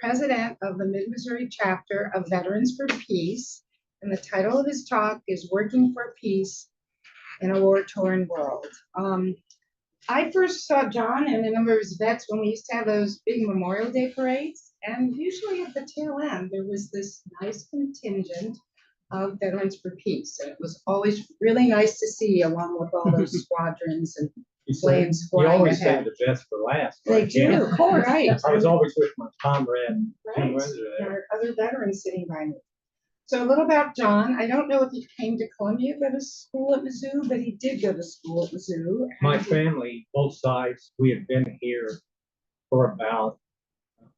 President of the Mid-Missouri chapter of Veterans for Peace, and the title of his talk is Working for Peace in a War-Torn World. I first saw John and a number of his vets when we used to have those big Memorial Day parades, and usually at the tail end, there was this nice contingent of Veterans for Peace, and it was always really nice to see along with all those squadrons and flames flying ahead. You always save the best for last. They do, of course. Right. I was always with my comrade, Jim Windsor, there. There are other veterans sitting by me. So a little about John. I don't know if he came to Columbia to go to school at Mizzou, but he did go to school at Mizzou. My family, both sides, we have been here for about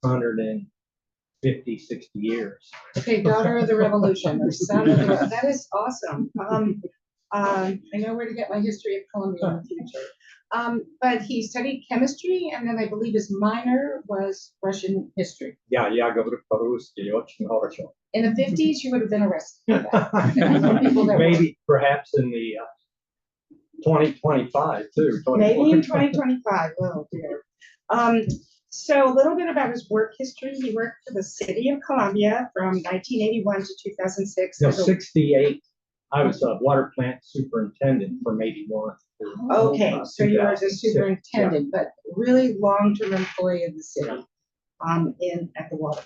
150, 60 years. Okay, daughter of the revolution, or son of the, that is awesome. I know where to get my history of Columbia in the future. But he studied chemistry, and then I believe his minor was Russian history. Yeah, говорю по-русски, очень хорошо. In the 50s, you would have been arrested for that. Maybe, perhaps in the 2025 too. Maybe in 2025. Oh dear. So a little bit about his work history. He worked for the city of Columbia from 1981 to 2006. No, 68. I was a water plant superintendent from 81. Okay, so you were the superintendent, yeah. But really long-term employee of the city at the water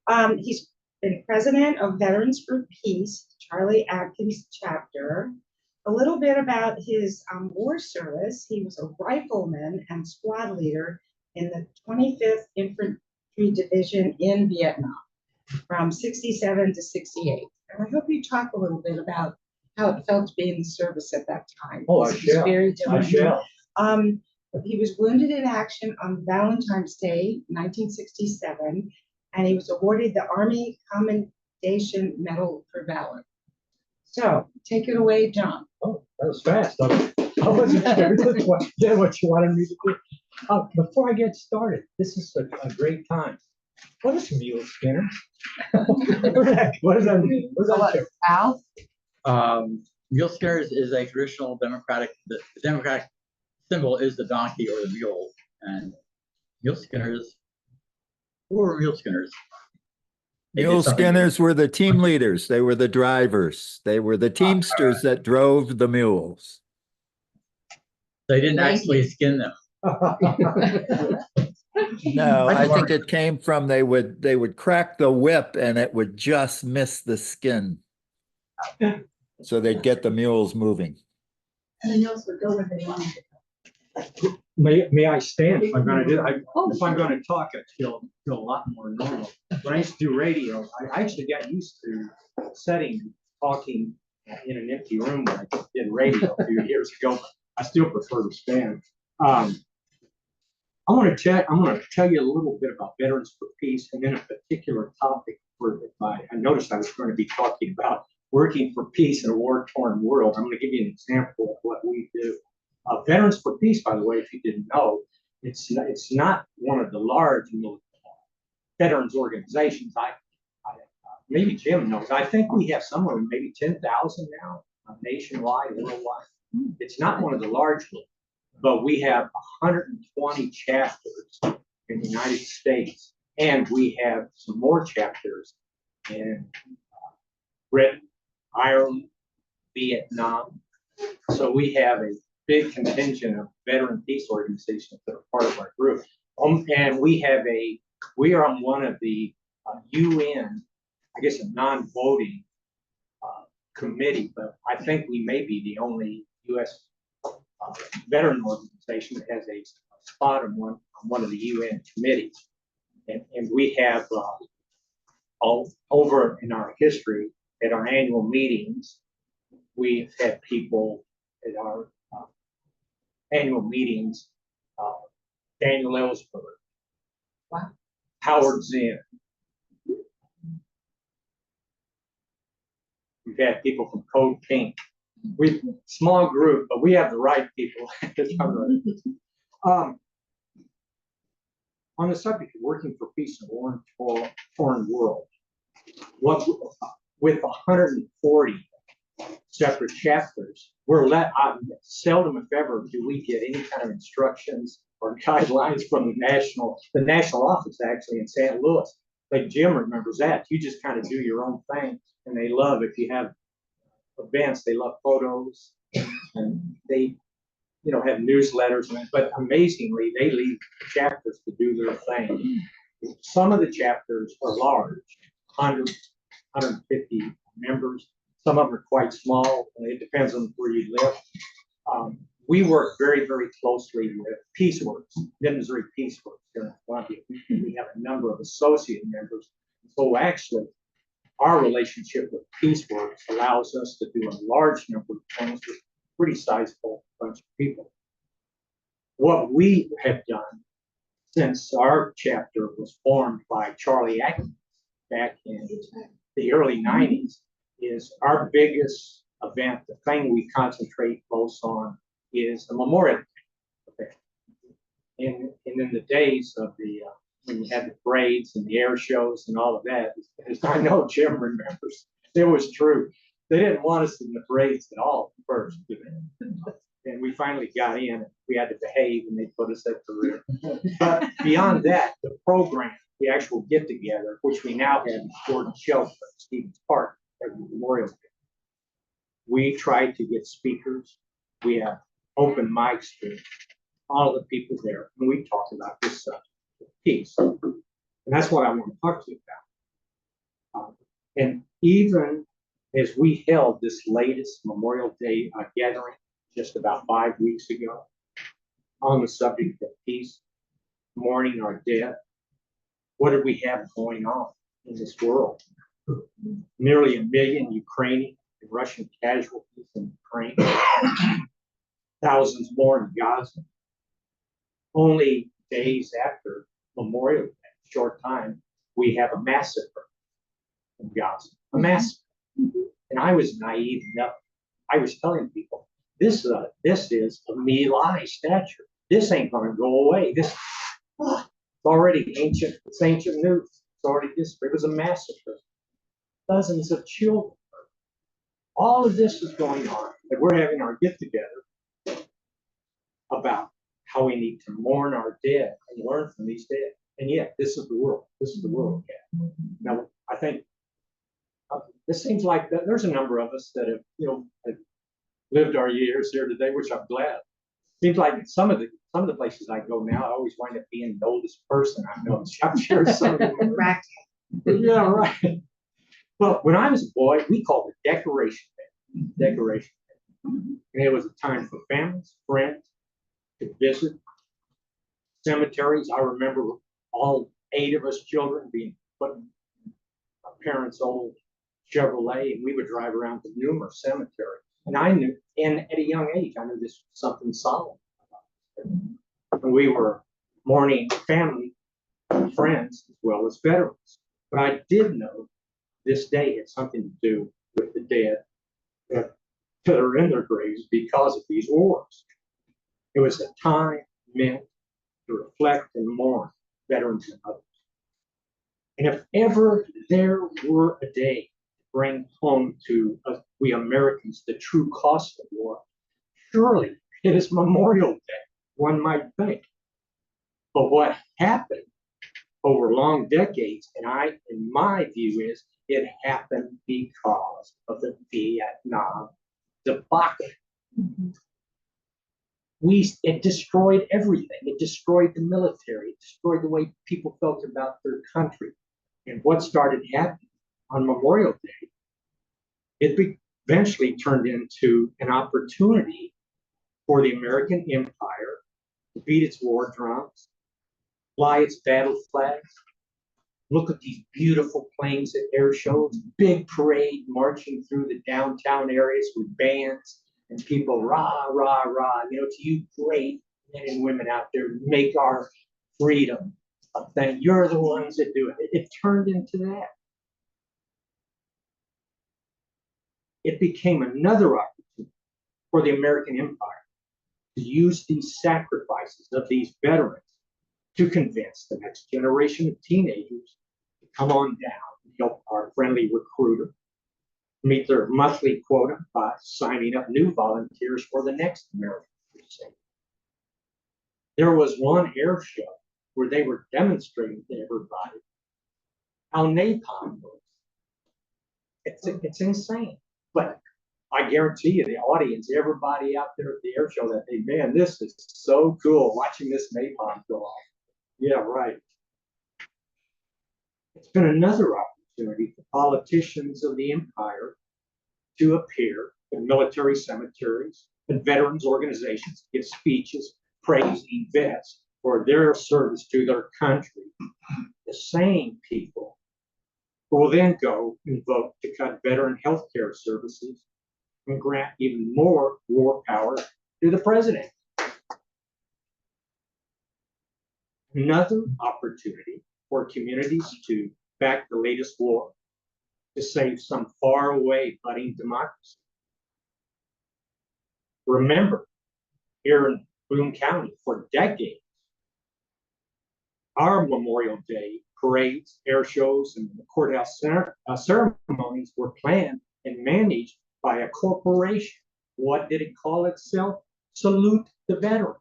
plant. He's been president of Veterans for Peace, Charlie Atkins chapter. A little bit about his war service. He was a rifleman and squad leader in the 25th Infantry Division in Vietnam from 67 to 68. And I hope you talk a little bit about how it felt to be in the service at that time. Oh, I shall. Very different. I shall. He was wounded in action on Valentine's Day, 1967, and he was awarded the Army Commendation Medal for Valor. So, take it away, John. Oh, that was fast. I wasn't sure what you wanted me to do. Before I get started, this is a great time. What is Muleskinners? What does that mean? What does that Al? Muleskinners is a traditional democratic. The democratic symbol is the donkey or the mule, and Muleskinners. Who were Muleskinners? Muleskinners were the team leaders. They were the drivers. They were the teamsters that drove the mules. They didn't actually skin them. No, I think it came from they would crack the whip and it would just miss the skin. So they'd get the mules moving. And the mules would go where they wanted to go. May I stand if I'm going to do it? If I'm going to talk, I feel a lot more normal. When I used to do radio, I actually got used to talking in an empty room when I did radio a few years ago. I still prefer to stand. I'm going to tell you a little bit about Veterans for Peace, and then a particular topic I noticed I was going to be talking about working for peace in a war-torn world. I'm going to give you an example of what we do. Veterans for Peace, by the way, if you didn't know, it's not one of the large veterans organizations. Maybe Jim knows. I think we have somewhere maybe 10,000 now nationwide, worldwide. It's not one of the large ones, but we have 120 chapters in the United States, and we have some more chapters in Britain, Ireland, Vietnam. So we have a big contingent of veteran peace organizations that are part of our group. And we are on one of the UN, I guess a non-voting committee, but I think we may be the only U.S. Veteran organization that has a spot on one of the UN committees. And we have all over in our history at our annual meetings, we've had people at our annual meetings, Daniel Ellsberg, wow. Howard Zinn. We've had people from Code Pink. We've small group, but we have the right people. On the subject of working for peace in a war-torn world, with 140 separate chapters, seldom if ever do we get any kind of instructions or guidelines from the national office actually in St. Louis. Like Jim remembers that. You just kind of do your own thing, and they love if you have events. They love photos, and they, have newsletters. But amazingly, they leave chapters to do their thing. Some of the chapters are large, 100, 150 members. Some of them are quite small. And it depends on where you live. We work very, very closely with Peaceworks, Mid-Missouri Peaceworks here in Columbia. We have a number of associate members. So actually, our relationship with Peaceworks allows us to do a large number of things with a pretty sizable bunch of people. What we have done since our chapter was formed by Charlie Atkins back in the early 90s is our biggest event, the thing we concentrate most on is the Memorial Day. And in the days of the, when you had the parades and the air shows and all of that, as I know Jim remembers, it was true. They didn't want us in the parades at all first. And we finally got in, and we had to behave, and they put us at the rear. But beyond that, the program, the actual get together, which we now have in Gordon Shelter, Stevens Park, every Memorial Day. We try to get speakers. We have open mics to all the people there, and we talk about this subject, peace. And that's what I want to talk to you about. And even as we held this latest Memorial Day gathering just about 5 weeks ago on the subject of peace, mourning our dead, what did we have going on in this world? Nearly 1 million Ukrainian and Russian casualties in Ukraine, thousands more in Gaza. Only days after Memorial Day, short time, we have a massacre in Gaza, a massacre. And I was naive enough. I was telling people, this is a My Lai statue. This ain't going to go away. This it's already ancient. It's ancient news. It's already history. It was a massacre. Dozens of children. All of this is going on, and we're having our get together about how we need to mourn our dead and learn from these dead. And yet, this is the world. This is the world we have. Now, I think this seems like that there's a number of us that have lived our years here today, which I'm glad. Seems like some of the places I go now, I always wind up being the oldest person I know. I'm sure some of them. Right. Yeah, right. Well, when I was a boy, we called it Decoration Day. Decoration Day. And it was a time for families, friends to visit cemeteries. I remember all 8 of us children being put in my parents' old Chevrolet, and we would drive around to numerous cemeteries. And I knew, and at a young age, I knew this was something solemn. And we were mourning family, friends, as well as veterans. But I did know this day had something to do with the dead that are in their graves because of these wars. It was a time meant to reflect and mourn veterans and others. And if ever there were a day to bring home to we Americans the true cost of war, surely it is Memorial Day, one might think. But what happened over long decades, and in my view, is it happened because of the Vietnam debacle. It destroyed everything. It destroyed the military. It destroyed the way people felt about their country. And what started happening on Memorial Day, it eventually turned into an opportunity for the American empire to beat its war drums, fly its battle flags, look at these beautiful planes at air shows, big parade marching through the downtown areas with bands and people rah, rah, rah, to you great men and women out there, make our freedom a thing. You're the ones that do it. It turned into that. It became another opportunity for the American empire to use these sacrifices of these veterans to convince the next generation of teenagers to come on down and help our friendly recruiter meet their monthly quota by signing up new volunteers for the next American Crusade. There was one air show where they were demonstrating to everybody how napalm works. It's insane. But I guarantee you, the audience, everybody out there at the air show, that hey, man, this is so cool watching this napalm go off. Yeah, right. It's been another opportunity for politicians of the empire to appear in military cemeteries and veterans organizations, give speeches praising vets for their service to their country. The same people who will then go and vote to cut veteran health care services and grant even more war power to the president. Another opportunity for communities to back the latest war to save some faraway budding democracy. Remember, here in Boone County for decades, our Memorial Day parades, air shows, and the courthouse ceremonies were planned and managed by a corporation. What did it call itself? Salute the Veterans.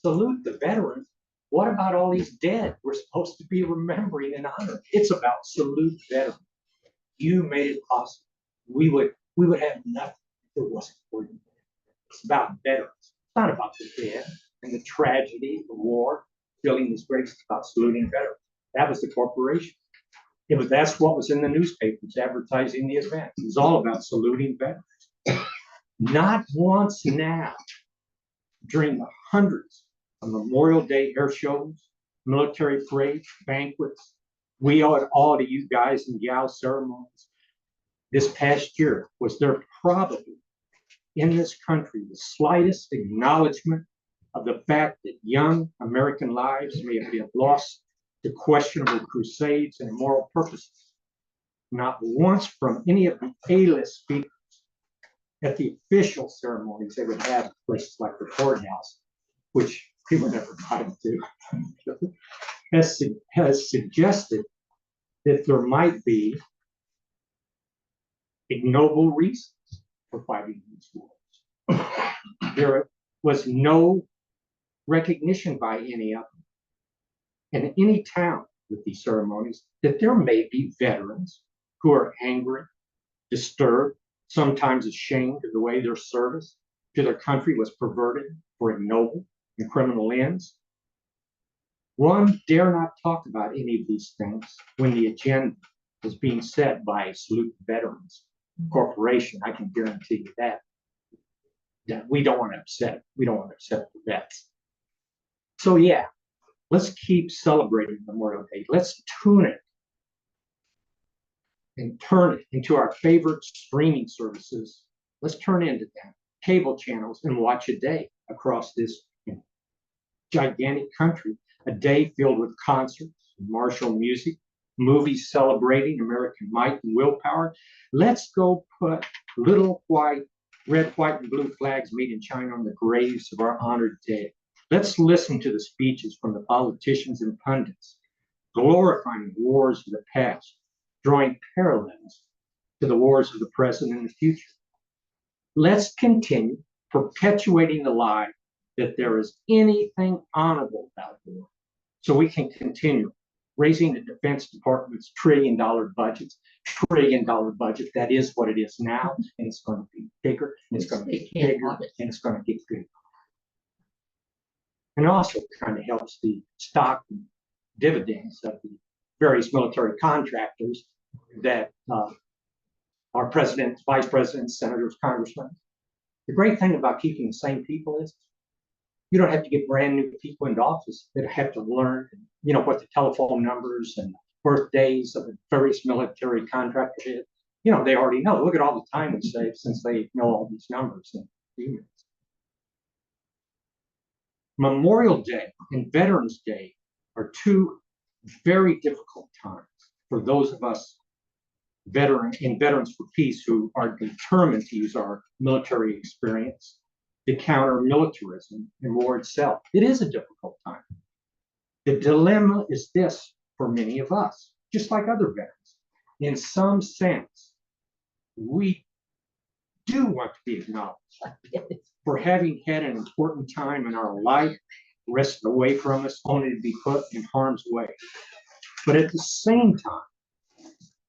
Salute the veterans. What about all these dead we're supposed to be remembering and honoring? It's about salute veterans. You made it possible. We would have nothing if it wasn't for you. It's about veterans. It's not about the dead and the tragedy of the war, filling these graves. It's about saluting veterans. That was the corporation. That's what was in the newspapers advertising the event. It was all about saluting veterans. Not once now, during the hundreds of Memorial Day air shows, military parades, banquets, we owe it all to you guys and gals ceremonies. This past year, was there probably in this country the slightest acknowledgement of the fact that young American lives may have been lost to questionable crusades and immoral purposes? Not once from any of the A-list speakers at the official ceremonies they would have in places like the courthouse, which people never got into, has suggested that there might be ignoble reasons for fighting these wars. There was no recognition by any of them in any town with these ceremonies that there may be veterans who are angry, disturbed, sometimes ashamed of the way their service to their country was perverted for ignoble and criminal ends. One dare not talk about any of these things when the agenda is being set by Salute Veterans Corporation. I can guarantee you that we don't want to upset. We don't want to upset the vets. So yeah, let's keep celebrating Memorial Day. Let's tune it and turn it into our favorite streaming services. Let's turn into them cable channels and watch a day across this gigantic country. A day filled with concerts, martial music, movies celebrating American might and willpower. Let's go put little red, white, and blue flags made in China on the graves of our honored dead. Let's listen to the speeches from the politicians and pundits, glorifying wars of the past, drawing parallels to the wars of the present and the future. Let's continue perpetuating the lie that there is anything honorable about war, so we can continue raising the Defense Department's $1 trillion budget. That is what it is now, and it's going to be bigger, and it's going to get bigger, and it's going to get bigger. And also kind of helps the stock and dividends of the various military contractors that our presidents, vice presidents, senators, congressmen. The great thing about keeping the same people is you don't have to get brand new people into office that have to learn, what the telephone numbers and birthdays of the various military contractors is. They already know. Look at all the time we save since they know all these numbers and emails. Memorial Day and Veterans Day are two very difficult times for those of us Veterans for Peace who are determined to use our military experience to counter militarism and war itself. It is a difficult time. The dilemma is this for many of us, just like other veterans. In some sense, we do want to be acknowledged for having had an important time in our life wrested away from us, only to be put in harm's way. But at the same time,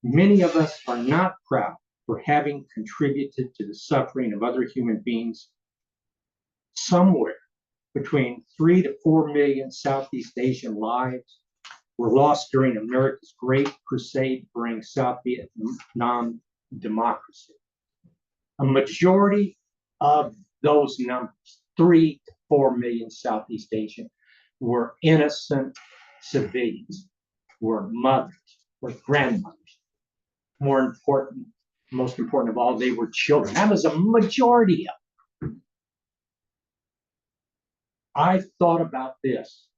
many of us are not proud for having contributed to the suffering of other human beings. Somewhere between 3 to 4 million Southeast Asian lives were lost during America's Great Crusade to bring South Vietnam democracy. A majority of those numbers, 3 to 4 million Southeast Asian, were innocent civilians, were mothers, were grandmothers. Most important of all, they were children. That was a majority of them. I've thought about this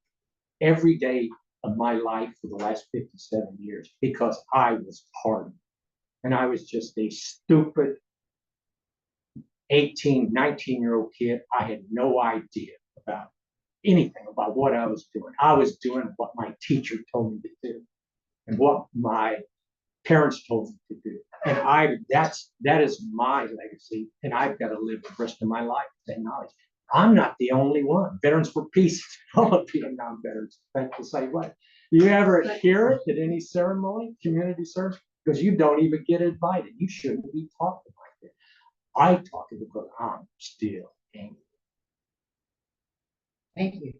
every day of my life for the last 57 years because I was part of it. And I was just a stupid 18, 19-year-old kid. I had no idea about anything about what I was doing. I was doing what my teacher told me to do and what my parents told me to do. And that is my legacy. And I've got to live the rest of my life with that knowledge. I'm not the only one. Veterans for Peace, all of Vietnam veterans, think the same way. You ever hear it at any ceremony, community service? Because you don't even get invited. You shouldn't be talking like that. I talk because I'm still angry. Thank you.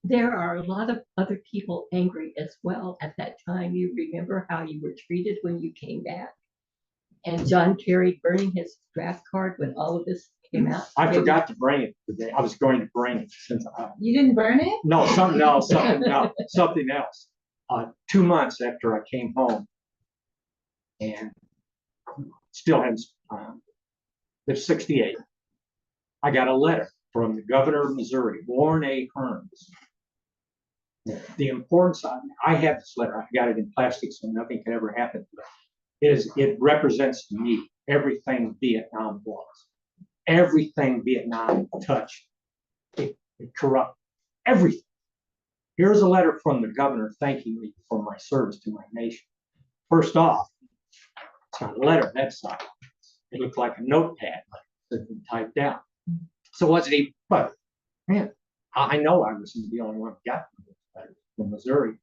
There are a lot of other people angry as well at that time. You remember how you were treated when you came back? And John Kerry burning his draft card when all of this came out. I forgot to bring it today. I was going to bring it since You didn't burn it? no, something else. 2 months after I came home and still hadn't, there's 68. I got a letter from the governor of Missouri, Warren A. Hearns. The importance of I have this letter. I got it in plastic, so nothing can ever happen to it. It represents to me everything Vietnam was, everything Vietnam touched. It corrupted everything. Here's a letter from the governor thanking me for my service to my nation. First off, it's not a letter that size. It looked like a notepad that been typed out. So wasn't he? But man, I know I wasn't the only one who got letters from Missouri.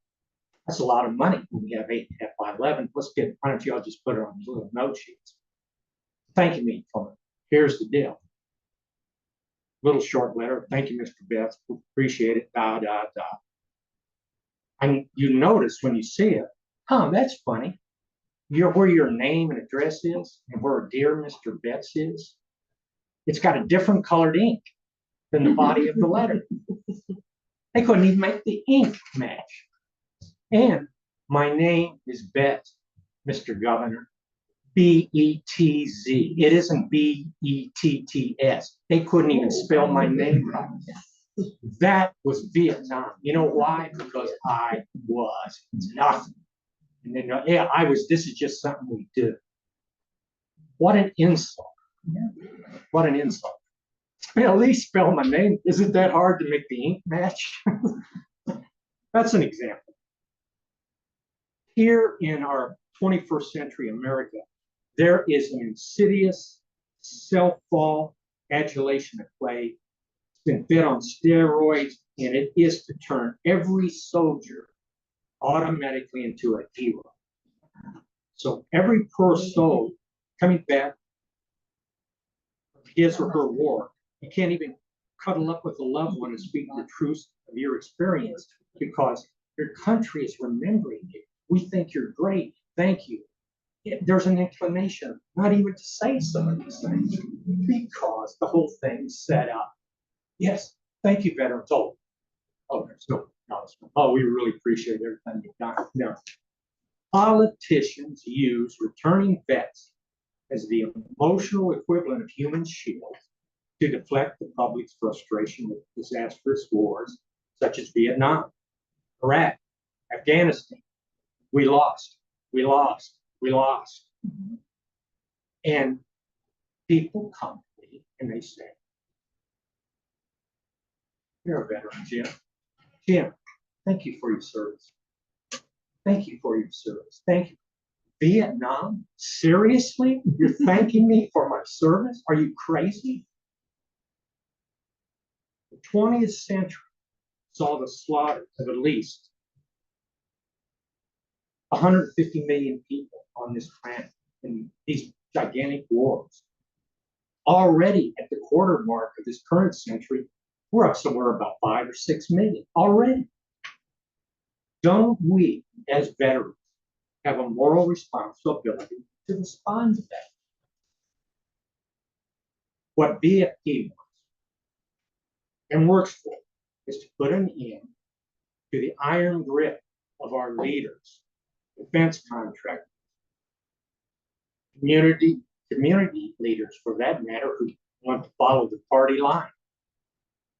That's a lot of money when we have 8.5 by 11. Why don't y'all just put it on these little note sheets? Thanking me for it. Here's the deal. Little short letter. Thank you, Mr. Betz. Appreciate it. And you notice when you see it, that's funny. Where your name and address is and where dear Mr. Betz is, it's got a different colored ink than the body of the letter. They couldn't even make the ink match. And my name is Betz, Mr. Governor. B-E-T-Z. It isn't B-E-T-T-S. They couldn't even spell my name right. That was Vietnam. You know why? Because I was nothing. And then, this is just something we do. What an insult. What an insult. At least spell my name. Isn't that hard to make the ink match? That's an example. Here in our 21st century America, there is an insidious self-fall adulation of clay. It's been fed on steroids, and it is to turn every soldier automatically into a hero. So every poor soul coming back from his or her war, you can't even cuddle up with a loved one and speak the truth of your experience because your country is remembering you. We think you're great. Thank you. There's an inclination not even to say some of these things because the whole thing's set up. Yes, thank you, veterans. There's no acknowledgement. We really appreciate everything you've done. No. Politicians use returning vets as the emotional equivalent of human shields to deflect the public's frustration with disastrous wars such as Vietnam, Iraq, Afghanistan. We lost. And people come to me and they say, you're a veteran, Jim. Jim, thank you for your service. Thank you for your service. Thank you. Vietnam? Seriously? You're thanking me for my service? Are you crazy? The 20th century saw the slaughter of at least 150 million people on this planet in these gigantic wars. Already at the quarter mark of this current century, we're up somewhere about 5 or 6 million already. Don't we, as veterans, have a moral responsibility to respond to that? What BFP wants and works for is to put an end to the iron grip of our leaders, defense contractors, community leaders for that matter, who want to follow the party line,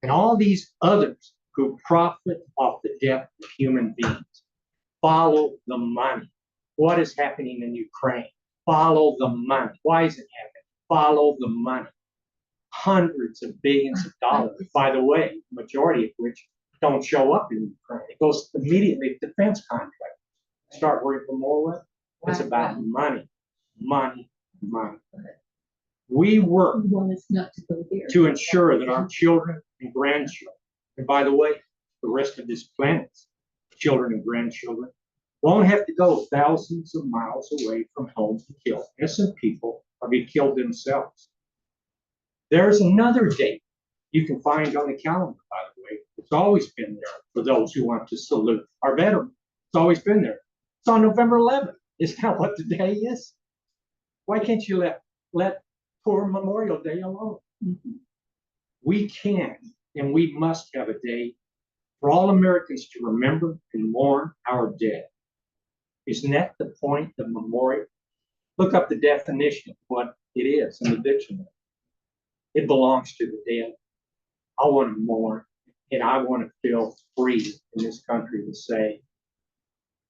and all these others who profit off the death of human beings. Follow the money. What is happening in Ukraine? Follow the money. Why is it happening? Follow the money. Hundreds of billions of dollars, by the way, majority of which don't show up in Ukraine. It goes immediately to defense contractors. Start working for more weapons. It's about money, money, money. We work You want us not to go there. to ensure that our children and grandchildren, and by the way, the rest of this planet's children and grandchildren, won't have to go thousands of miles away from home to kill innocent people or be killed themselves. There's another date you can find on the calendar, by the way. It's always been there for those who want to salute our veterans. It's always been there. It's on November 11th. Isn't that what the day is? Why can't you let poor Memorial Day alone? We can and we must have a day for all Americans to remember and mourn our dead. Isn't that the point of memorial? Look up the definition of what it is in the dictionary. It belongs to the dead. I want to mourn, and I want to feel free in this country to say,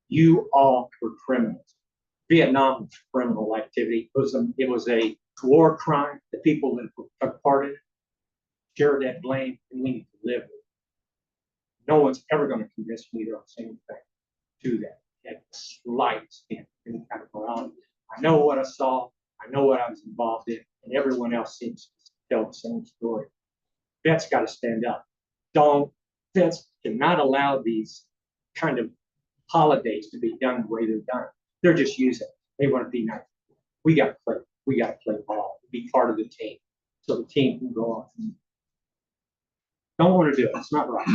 you all were criminals. Vietnam was a criminal activity. It was a war crime. The people that took part in it share that blame, and we need to live with it. No one's ever going to convince me they're the same thing to that. At the slightest hint, any kind of morality. I know what I saw. I know what I was involved in, and everyone else seems to tell the same story. Betz got to stand up. Betz cannot allow these kind of holidays to be done the way they're done. They're just using it. They want to be nice. We got to play. We got to play ball. Be part of the team, so the team can go on. Don't want to do it. It's not right.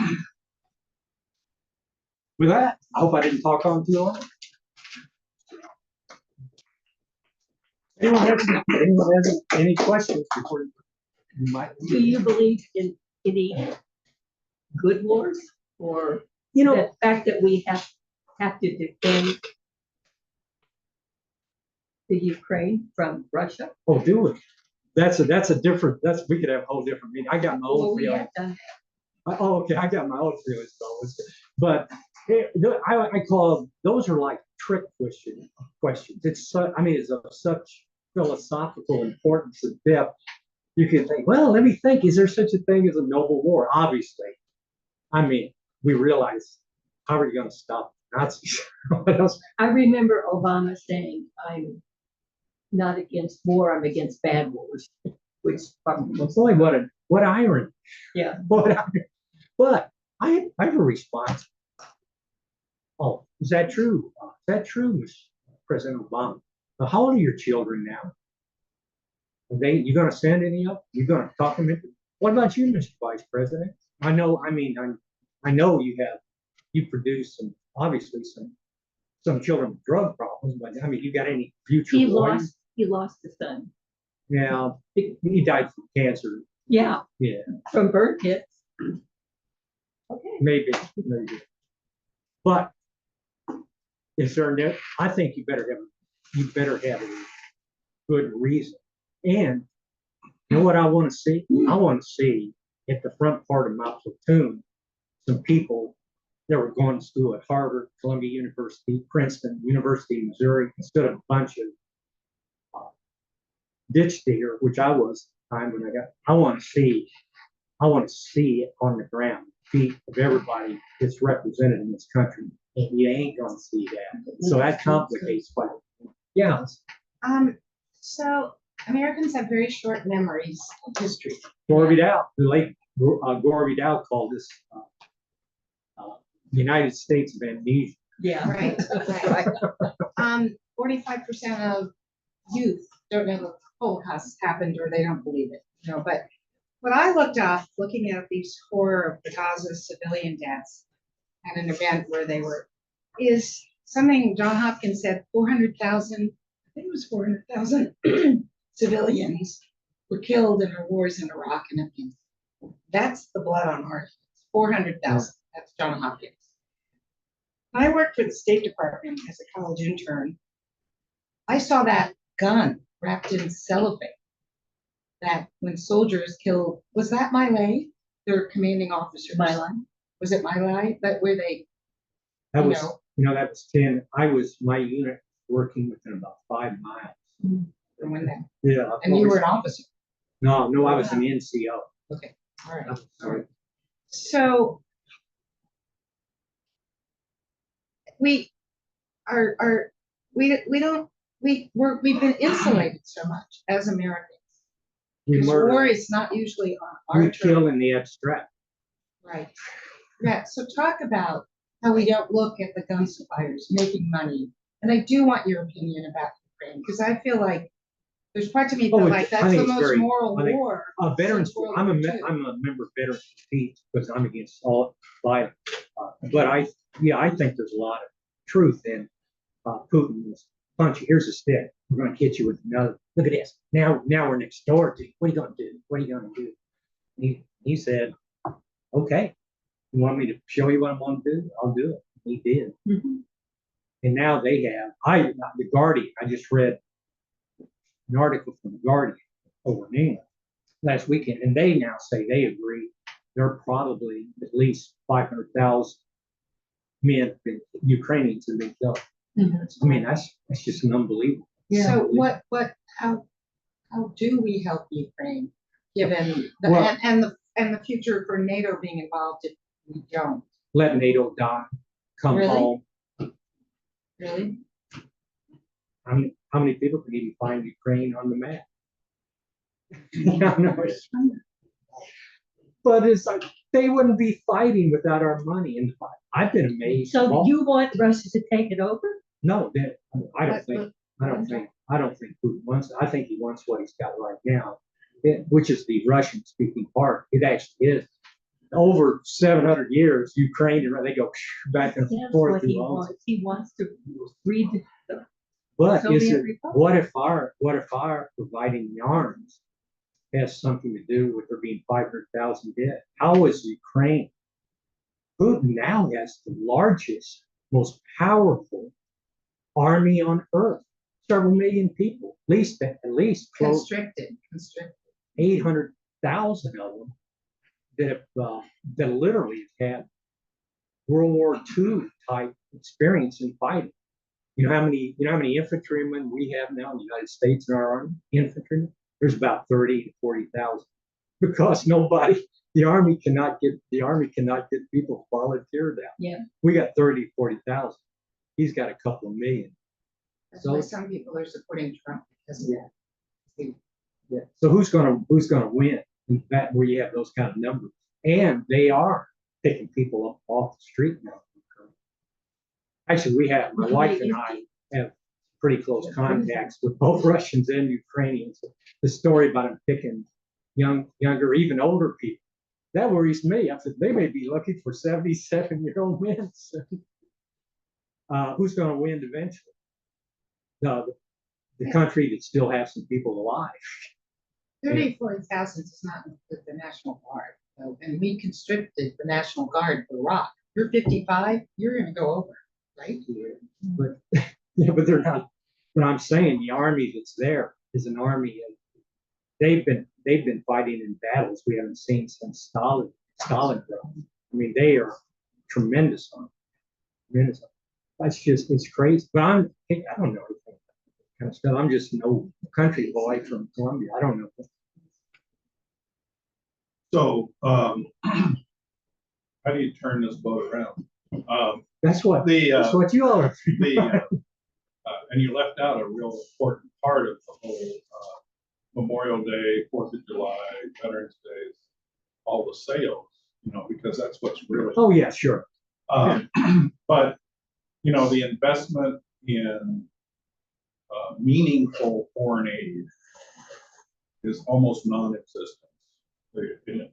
With that, I hope I didn't talk on too long. Anyone has any questions before you might? Do you believe in any good wars, or the fact that we have to defend the Ukraine from Russia? Oh, do it. That's a different. We could have a whole different meeting. I got my own Well, we feelings. have done Okay. I got my own feelings though. But I call those are like trick questions. It's it's of such philosophical importance and depth. You can think, well, let me think. Is there such a thing as a noble war? Obviously. We realize, how are you going to stop Nazis? What else? I remember Obama saying, "I'm not against war. I'm against bad wars," which probably Boy, what irony. Yeah. But I have a response. Oh, is that true? Is that true, President Obama? Now, how old are your children now? You going to send any up? You going to talk them into? What about you, Mr. Vice President? I know you produced obviously some children with drug problems, but you got any future? he lost a son. Yeah, he died from cancer. Yeah, Yeah, from burn pits. okay, maybe. But is there I think you better have a good reason. And you know what I want to see? I want to see at the front part of my platoon some people that were going to school at Harvard, Columbia University, Princeton, University of Missouri, instead of a bunch of ditch digger, which I was at the time when I want to see it on the ground, feet of everybody that's represented in this country. And you ain't gonna see that. So that complicates what. Yeah. So Americans have very short memories of history. Gore Vidal, the late Gore Vidal called this United States of amnesia. Yeah. Right, right. 45% of youth don't know the Holocaust happened or they don't believe it, you know, but what I looked up, looking at these horror of the Gaza civilian deaths at an event where they were, is something John Hopkins said 400,000, I think it was 400,000 civilians were killed in the wars in Iraq and Afghanistan. That's the blood on our hands, 400,000. That's John Hopkins. I worked for the State Department as a college intern. I saw that gun wrapped in cellophane. That when soldiers killed, was that My Lai? Their commanding officers. My Lai? Was it My Lai? That where they, That you was, know, that was my unit working within about 5 miles. and when that, Yeah. and you were an officer. No, I was an NCO. Okay, all right. I'm sorry. So we we've been insulated so much as Americans. We Because murder, war is not usually on our we turf. kill in the abstract. Right. Yeah, so talk about how we don't look at the gun suppliers making money. And I do want your opinion about Ukraine, because I feel like there's parts of me Oh, feel I like that's think the it's most very- moral I think- war. Veterans, since World I'm War a II. member of Veterans for Peace because I'm against all violence. But I think there's a lot of truth in Putin was punch. Here's a stick. We're going to hit you with another. Look at this. Now we're next door to you. What are you going to do? What are you going to do? He said, okay. You want me to show you what I'm going to do? I'll do it. He did. Mhm. And now they have. The Guardian. I just read an article from the Guardian over in England last weekend, and they now say they agree there are probably at least 500,000 men, Ukrainians, have been killed. Mhm. I mean, that's just an unbelievable. So how do we help Ukraine, given the, Well- and the future for NATO being involved if we don't? Let NATO die, come Really? home. Really? How many people can even find Ukraine on the map? Yeah, no, but it's like they wouldn't be fighting without our money. And I've been amazed. So you want Russia to take it over? No, I don't But- think. I don't think Putin wants it. I think he wants what he's got right now, which is the Russian-speaking part. It actually is. Over 700 years, Ukraine and they go back and That's forth what through he all. wants. He wants to read the But is Soviet it, Republic. what if our providing the arms has something to do with there being 500,000 dead? How is Ukraine? Putin now has the largest, most powerful army on earth. Several million people, at least close Constricted. 800,000 of them that literally have had World War II type experience in fighting. You know how many infantrymen we have now in the United States in our army? Infantrymen? There's about 30 to 40,000. Because the army cannot get people to volunteer down. Yeah. We got 30 to 40,000. He's got a couple of million. That's why some people are supporting Trump because of that. Yeah. So who's gonna win in that where you have those kind of numbers? And they are picking people up off the street now. Actually, my wife and I have pretty close contacts with both Russians and Ukrainians. The story about them picking younger, even older people, that worries me. I said they may be looking for 77-year-old men. Who's going to win eventually? The country that still has some people alive. 40,000 is not with the National Guard, though, and we conscripted the National Guard for Iraq. You're 55, you're going to go over, right? But they're not. But I'm saying the army that's there is an army. They've been fighting in battles we haven't seen since Stalingrad. I mean, they are tremendous on tremendous. It's crazy. But I don't know anything kind of stuff. I'm just an old country boy from Columbia. I don't know. So, how do you turn this boat around? That's what you all are. And you left out a real important part of the whole Memorial Day, 4th of July, Veterans Days, all the sales, because that's what's really Oh yeah, sure. But, you know, the investment in meaningful foreign aid is almost non-existent.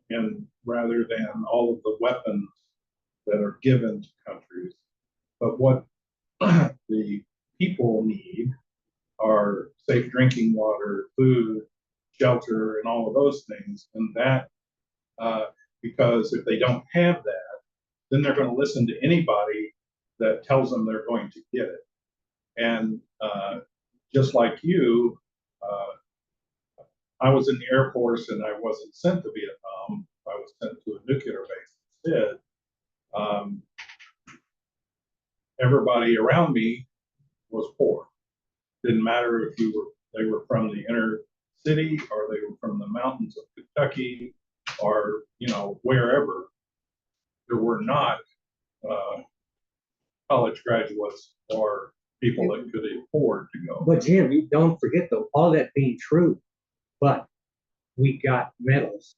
And rather than all of the weapons that are given to countries, but what the people need are safe drinking water, food, shelter, and all of those things. And that, because if they don't have that, then they're going to listen to anybody that tells them they're going to get it. And just like you, I was in the Air Force and I wasn't sent to Vietnam. I was sent to a nuclear base instead. Everybody around me was poor. Didn't matter if they were from the inner city or they were from the mountains of Kentucky or, you know, wherever. There were not college graduates or people that could afford to go. But Jim, you don't forget though, all that being true, but we got medals.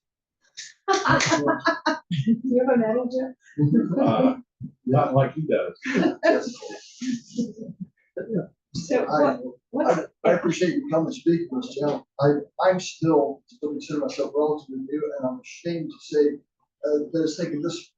Do you have a medal, Jim? Not like he does. So I appreciate you coming to speak to us, Jim. I'm still consider myself relatively new, and I'm ashamed to say that it's taken this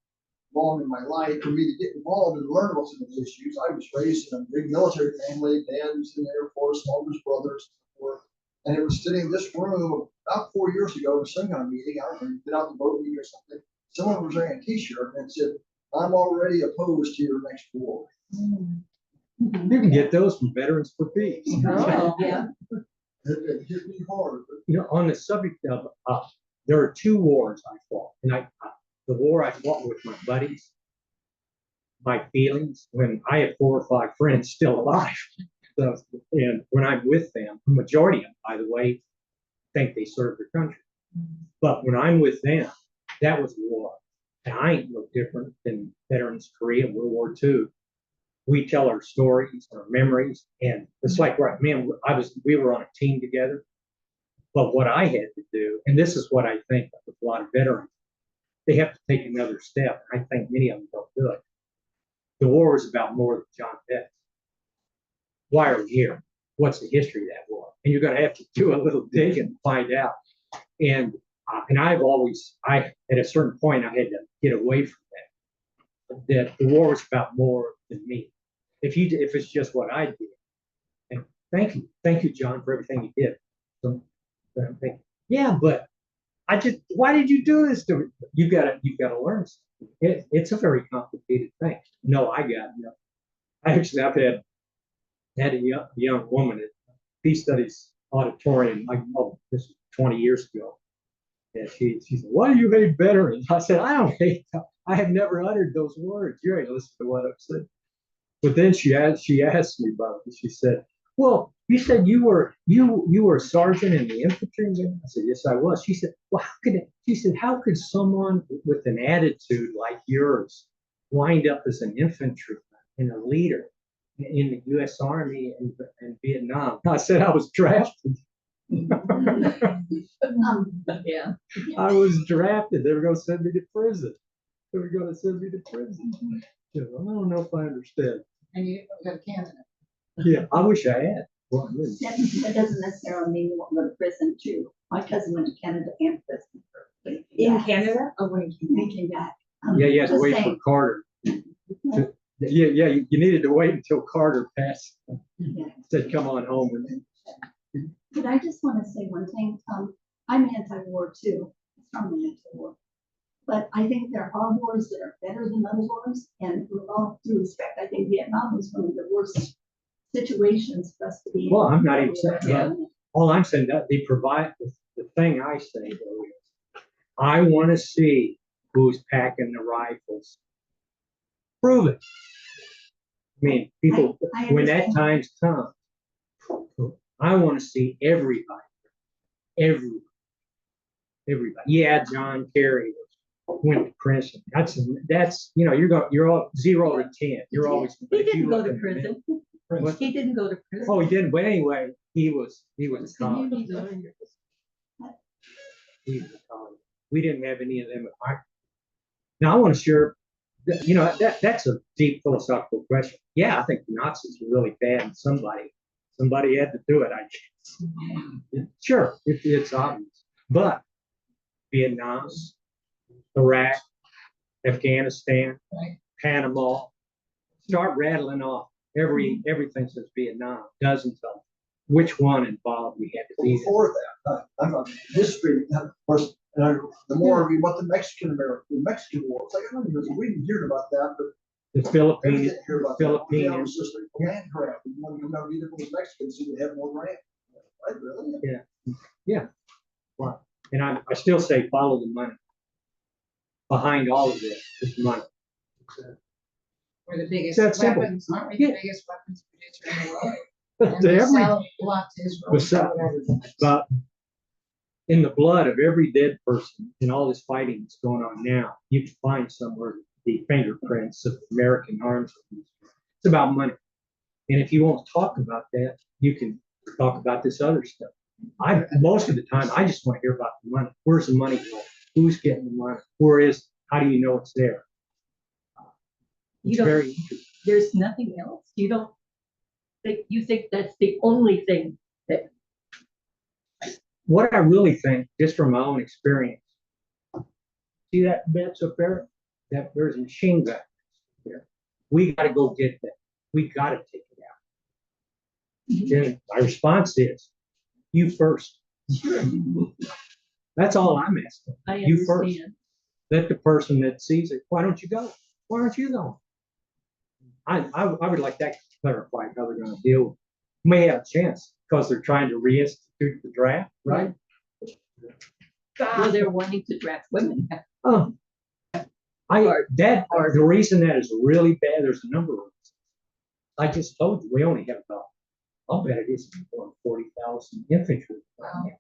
long in my life for me to get involved and learn about some of these issues. I was raised in a big military family. Dad was in the Air Force, all of his brothers, and so forth. And it was sitting in this room about 4 years ago, some kind of meeting. I don't know, been out the boat meeting or something. Someone was wearing a T-shirt and said, "I'm already opposed to your next war." You can get those from Veterans for Peace. Oh, yeah. It hit me hard. But You know, on the subject of, there are two wars I fought, and the war I fought with my buddies, my feelings when I had 4 or 5 friends still alive. So, and when I'm with them, the majority of them, by the way, think they serve their country. But when I'm with them, that was war. And I ain't no different than veterans Korea, World War II. We tell our stories, our memories, and it's like, right, man, we were on a team together. But what I had to do, and this is what I think with a lot of veterans, they have to take another step. I think many of them don't do it. The war is about more than John Betz. Why are we here? What's the history of that war? And you're going to have to do a little digging and find out. And I at a certain point I had to get away from that. That the war was about more than me. If it's just what I did. And thank you, John, for everything you did. So I'm thinking, yeah, but why did you do this to me? You've got to learn something. It's a very complicated thing. No, I've had a young woman at Peace Studies Auditorium, this was 20 years ago. And she said, "Why do you hate veterans?" I said, "I don't hate them. I have never uttered those words. You ain't listened to what I've said." But then she asked me about it. She said, "Well, you said you were a sergeant in the infantry?" I said, "Yes, I was." She said, "Well, how could someone with an attitude like yours wind up as an infantryman and a leader in the U.S. Army and Vietnam?" I said, "I was drafted." Yeah. I was drafted. They were going to send me to prison. You know, I don't know if I understand. And you go to Canada. Yeah, I wish I had. Well, I didn't. That doesn't necessarily mean you won't go to prison too. My cousin went to Canada and prison. In Canada? Oh, when He came back. Yeah, you had to Just wait for saying. Carter. Yeah, you needed to wait until Carter passed. Yeah. Said, "Come on home." But I just want to say one thing. I'm anti-war too, strongly anti-war. But I think there are wars that are better than other wars. And with all due respect, I think Vietnam was one of the worst situations for us to be in. Well, I'm not even saying that. All I'm saying that they provide the thing I say though is I want to see who's packing the rifles. Prove it. I mean, people, I when that understand. time's come, I want to see everybody. Yeah, John Kerry went to prison. That's you know, you're all 0 to 10. You're always. He didn't go to prison. What? He didn't go to prison. Oh, he didn't. But anyway, he was a college. Community learner. He was a college. We didn't have any of them. Now I want to share You know, that's a deep philosophical question. Yeah, I think the Nazis were really bad and somebody had to do it, I guess. Sure, it's obvious. But Vietnam, Iraq, Afghanistan, Panama, start rattling off everything since Vietnam, dozens of them. Which one involved we had to be there? Before that, I'm a history, of course, and the more I read about the Mexican War, it's like, I don't even, we didn't hear about that, but The Philippines, everything hear about that. Yeah, it Philippines, was just like land grab. You want to come out, either was Mexicans, so you have more land. Right, really? yeah. Right. And I still say follow the money. Behind all of this is money. We're the biggest That's simple. weapons, aren't we the Yeah. biggest weapons producer in the world? But And we every, sell a lot to Israel. but in the blood of every dead person in all this fighting that's going on now, you can find somewhere the fingerprints of American arms. It's about money. And if you won't talk about that, you can talk about this other stuff. Most of the time, I just want to hear about the money. Where's the money going? Who's getting the money? How do you know it's there? It's very interesting. There's nothing else. You think that's the only thing that. What I really think, just from my own experience, see that Betz up there? That there's a machine gun there. We got to go get that. We got to take it out. And my response is, you first. That's all I'm asking. I You first. understand. Let the person that sees it, why don't you go? Why aren't you going? I would like that to clarify how they're going to deal with it. May have a chance because they're trying to reinstitute the draft, right? Well, they're wanting to draft women. Oh, the reason that is really bad, there's a number of reasons. I just told you, we only have about, I'll bet it is more than 40,000 infantry. Wow.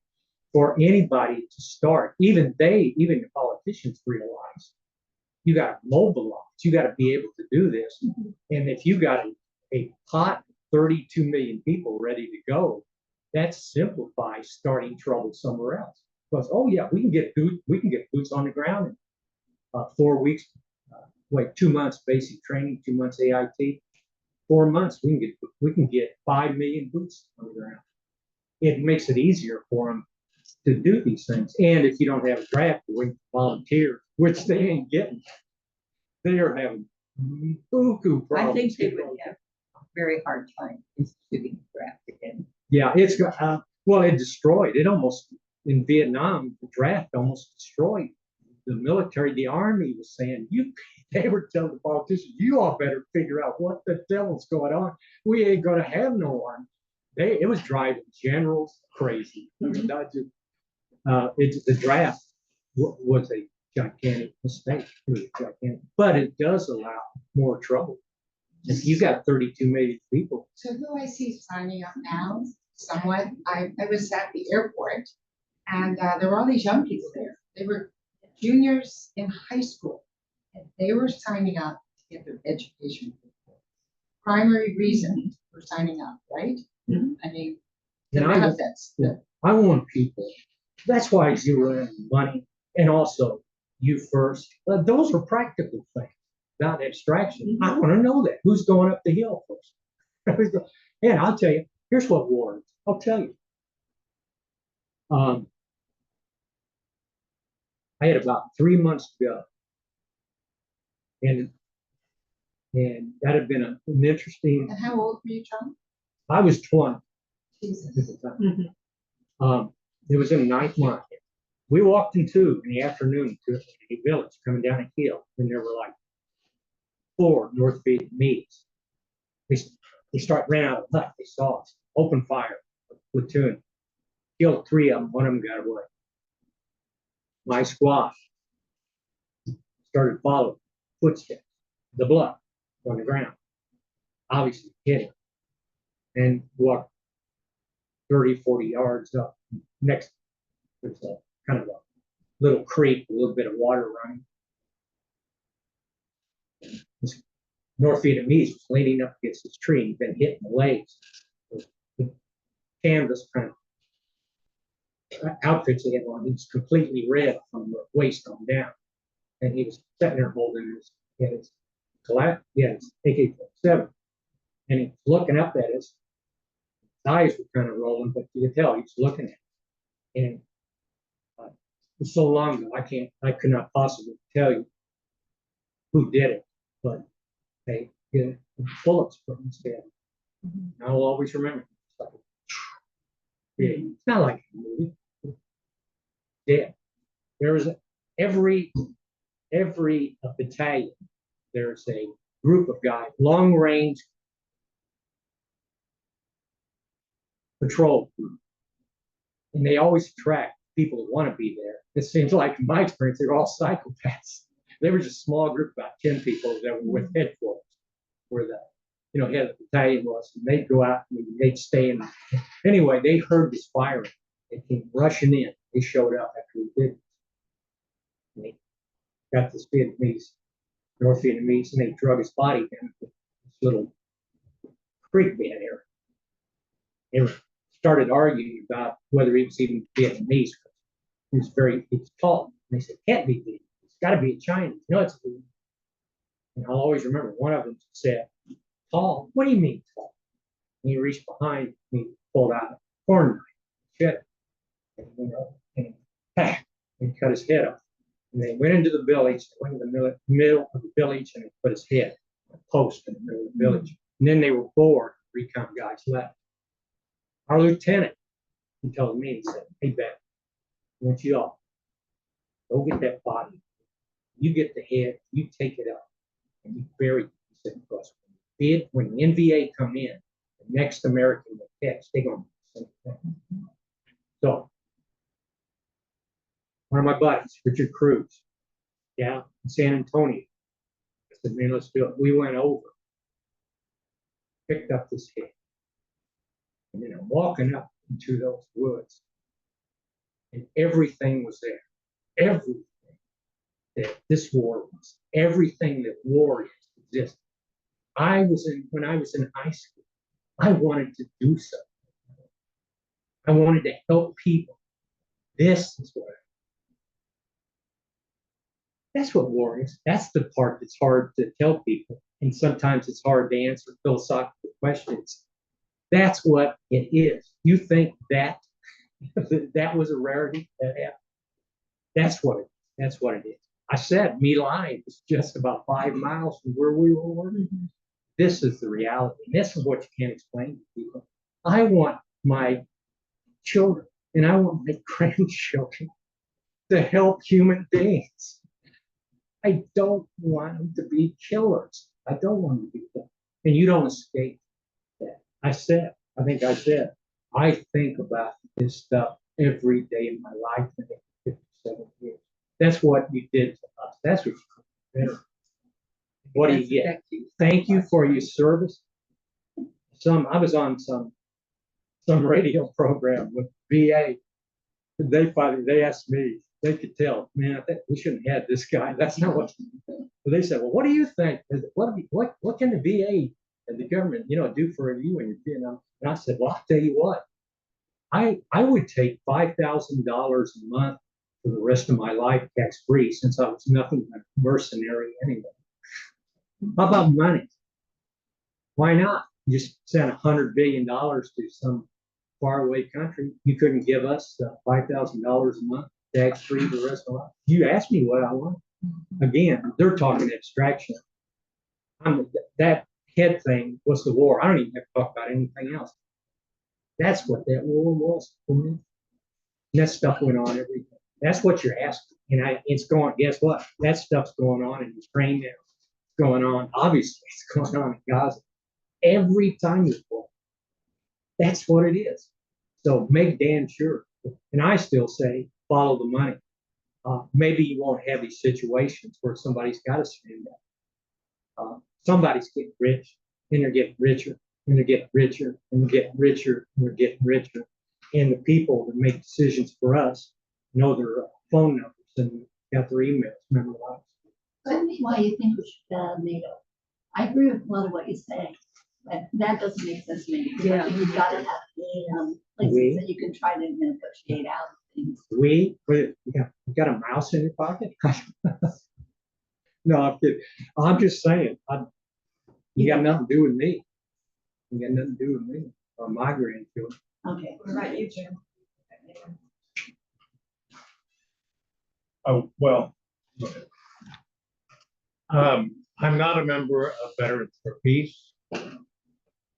For anybody to start, even the politicians realize you got to mobilize, you got to be able to do this. And if you got a pot, 32 million people ready to go, that simplifies starting trouble somewhere else. Because, oh yeah, we can get boots on the ground in 4 weeks, 2 months basic training, 2 months AIT, 4 months, we can get 5 million boots on the ground. It makes it easier for them to do these things. And if you don't have a draft, we volunteer, which they ain't getting. They are having buku problems. I think they would have a very hard time instituting the draft again. Yeah, it's got, well, it destroyed, it almost, in Vietnam, the draft almost destroyed the military. The army was saying, they were telling the politicians, you all better figure out what the devil's going on. We ain't going to have no one. It was driving generals crazy. The draft was a gigantic mistake. It was gigantic, but it does allow more trouble. If you got 32 million people. So who I see signing up now, somewhat, I was at the airport and there were all these young people there. They were juniors in high school and they were signing up to get their education. Primary reason for signing up, right? Mhm. I mean, the And benefits. I want people, that's why I zero in money and also you first. Those are practical things, not abstraction. I want to know that. Who's going up the hill first? And I'll tell you, here's what war is. I'll tell you. I had about 3 months to go. And that had been an interesting, And how old were you, John? I was 20 Jesus. at the time. It was in the 9th month. We walked in the afternoon to a village coming down a hill, and there were like 4 North Vietnamese. They ran out of the hut. They saw us. Open fire, platoon. Killed 3 of them. One of them got away. My squad started following footsteps, the blood on the ground. Obviously hit him. And walked 30, 40 yards up. Next, there's a kind of a little creek, a little bit of water running. This North Vietnamese was leaning up against this tree and he'd been hit in the legs. The canvas kind of outfits he had on, he was completely red from the waist on down. And he was sitting there holding his He had his AK-47, and he was looking up at us. His eyes were kind of rolling, but you could tell he was looking at it. And it was so long ago, I could not possibly tell you who did it, but they get bullets put in his head. I'll always remember. It's not like a movie. Yeah, there was every battalion. There's a group of guys, long range patrol group, and they always attract people who want to be there. It seems like, in my experience, they were all psychopaths. They were just a small group, about 10 people that were with headquarters, where the head of the battalion was, and they'd go out and they'd stay in. Anyway, they heard this firing. They came rushing in. They showed up after we did. And they got this Vietnamese, North Vietnamese, and they drug his body down to this little creek bed area. They started arguing about whether he was even Vietnamese. He was tall. And they said, can't be Vietnamese. It's got to be a Chinese. No, it's Vietnamese. And I'll always remember one of them said, tall? What do you mean tall? And he reached behind me, pulled out a corn knife, shit, and went over and cut his head off. And they went into the village, went into the middle of the village, and they put his head on a post in the middle of the village. And then they were bored. Recon guys left. Our lieutenant, he told me, he said, hey, Betz, I want you all, go get that body. You get the head, you take it up, and you bury it. He said, because when the NVA come in, the next American that catch, they're going to do the same thing. So, one of my buddies, Richard Cruz, in San Antonio, I said, man, let's do it. We went over, picked up this head, and then I'm walking up into those woods, and everything was there. Everything that this war was, everything that war is, existed. When I was in high school, I wanted to do something. I wanted to help people. This is what that's what war is. That's the part that's hard to tell people. And sometimes it's hard to answer philosophical questions. That's what it is. You think that that was a rarity that happened? That's what it is. That's what it is. I said My Lai is just about 5 miles from where we were working. This is the reality. This is what you can't explain to people. I want my children and I want my grandchildren to help human beings. I don't want them to be killers. I don't want them to be killers. And you don't escape that. I think I said, I think about this stuff every day in my life in 57 years. That's what you did to us. That's what you did. What do you get? Thank you for your service. I was on some radio program with VA. They asked me, they could tell, man, I think we shouldn't have had this guy. That's not what. But they said, well, what do you think? What can the VA and the government, do for you and your, And I said, well, I'll tell you what. I would take $5,000 a month for the rest of my life tax-free, since I was nothing but a mercenary anyway. How about money? Why not? You just send $100 billion to some faraway country. You couldn't give us $5,000 a month tax-free for the rest of my life. You asked me what I want. Again, they're talking abstraction. That head thing was the war. I don't even have to talk about anything else. That's what that war was for me. And that stuff went on every day. That's what you're asking. And it's going, guess what? That stuff's going on in Ukraine now. It's going on, obviously, it's going on in Gaza. Every time you go, that's what it is. So make damn sure. And I still say, follow the money. Maybe you won't have these situations where somebody's got to stand up. Somebody's getting rich, and they're getting richer, and they're getting richer, and they're getting richer, and they're getting richer. And the people that make decisions for us know their phone numbers and got their emails memorized. Tell me why you think we should NATO. I agree with a lot of what you say, but that doesn't make sense to me. Yeah. You've got to have places that you can try to negotiate out things. You got a mouse in your pocket? No, I'm kidding. I'm just saying, you got nothing to do with me. You got nothing to do with me or my grandchildren. Okay. What about you, Jim? Oh, well, I'm not a member of Veterans for Peace.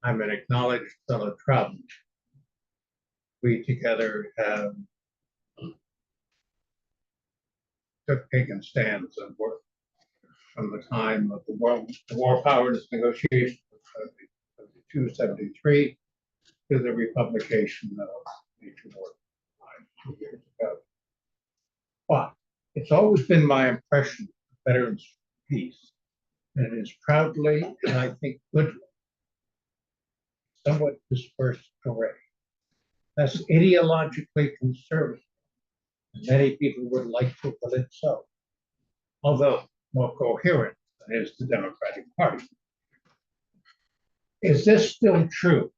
I'm an acknowledged fellow traveler. We together have took taken stands and worked from the time of the war powers negotiations of 273 to the republication of Nature Board 2 years ago. But it's always been my impression of Veterans for Peace, and it is proudly, and I think good, somewhat dispersed array. That's ideologically conservative, and many people would like to believe so, although more coherent than is the Democratic Party. Is this still true?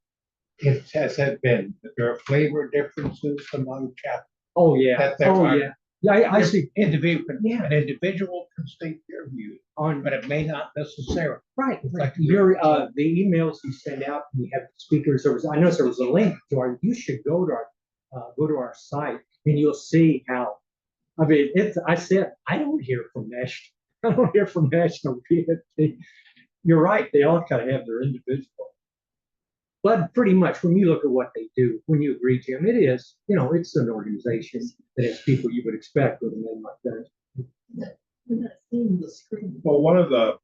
It has been that there are flavor differences among chapters. Oh, yeah. That there Oh, are- yeah. Yeah, I see. Yeah, an individual can state their view, On, but it may not necessarily. right. reflect Your, the emails you send out, we have speakers, I noticed there was a link to our, you should go to our site and you'll see how, I mean, I said, I don't hear from National PFT. You're right, they all kind of have their individual. But pretty much when you look at what they do, when you agree, Jim, it is, it's an organization that has people you would expect with a name like that. We're not seeing the screen. Well, one of the,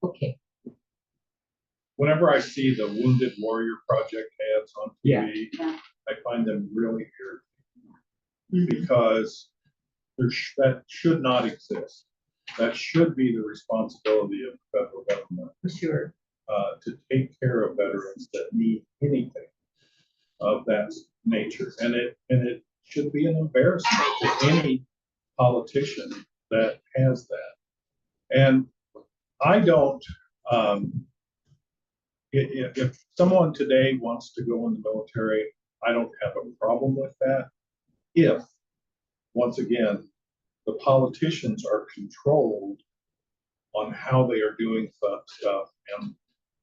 Okay, whenever I see the Wounded Warrior Project ads on Yeah. TV, Yeah. I find them really irritating. Because that should not exist. That should be the responsibility of the federal government for sure. to take care of veterans that need anything of that nature. And it should be an embarrassment to any politician that has that. And I don't, if someone today wants to go in the military, I don't have a problem with that. If, once again, the politicians are controlled on how they are doing stuff and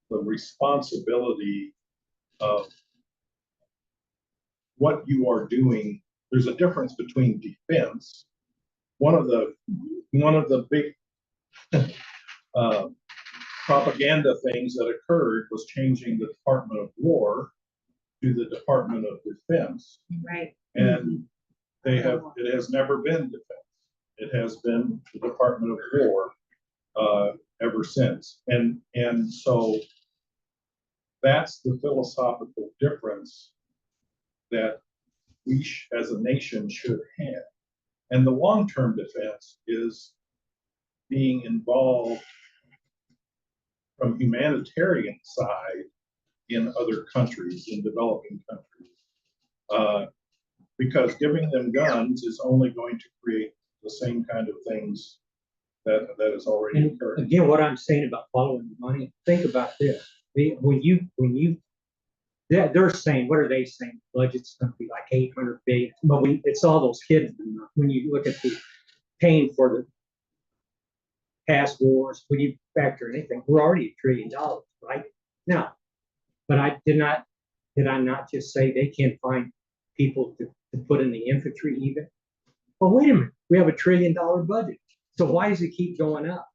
the responsibility of what you are doing. There's a difference between defense. One of the big propaganda things that occurred was changing the Department of War to the Department of Defense. Right. And it has never been defense. It has been the Department of War ever since. And so that's the philosophical difference that we as a nation should have. And the long-term defense is being involved from humanitarian side in other countries, in developing countries. Because giving them guns is only going to create the same kind of things that has already And occurred. again, what I'm saying about following the money, think about this. They're saying, what are they saying? Budget's going to be like 800 billion. But it's all those kids. When you look at the paying for the past wars, when you factor anything, we're already $1 trillion, right? Now, but did I not just say they can't find people to put in the infantry even? Well, wait a minute. We have $1 trillion budget. So why does it keep going up?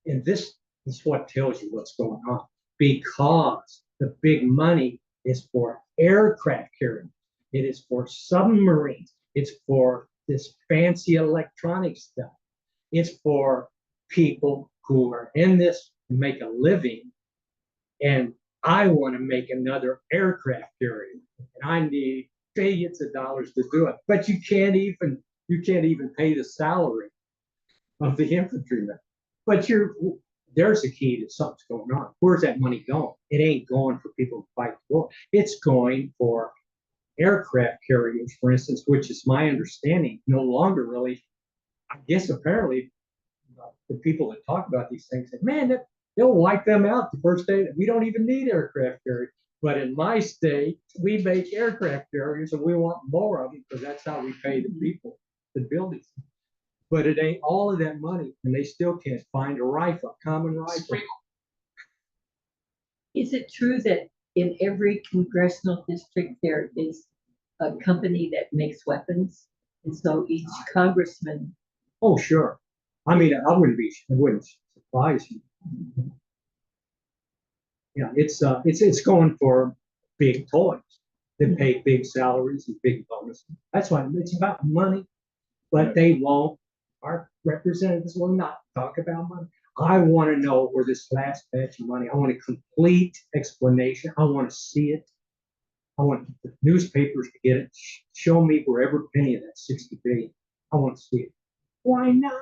And this is what tells you what's going on. Because the big money is for aircraft carriers. It is for submarines. It's for this fancy electronic stuff. It's for people who are in this to make a living. And I want to make another aircraft carrier. And I need billions of dollars to do it. But you can't even pay the salary of the infantryman. But there's a key to something's going on. Where's that money going? It ain't going for people to fight the war. It's going for aircraft carriers, for instance, which is my understanding, no longer really, I guess apparently the people that talk about these things say, man, they'll wipe them out the first day. We don't even need aircraft carriers. But in my state, we make aircraft carriers and we want more of them because that's how we pay the people to build these. But it ain't all of that money, and they still can't find a rifle, a common rifle. Is it true that in every congressional district there is a company that makes weapons? And so each congressman, Oh, sure. I mean, it wouldn't surprise me. Yeah, it's going for big toys. They pay big salaries and big bonuses. That's why it's about money, but they won't. Our representatives will not talk about money. I want to know where this last batch of money. I want a complete explanation. I want to see it. I want the newspapers to get it. Show me where every penny of that 60 billion. I want to see it. Why not?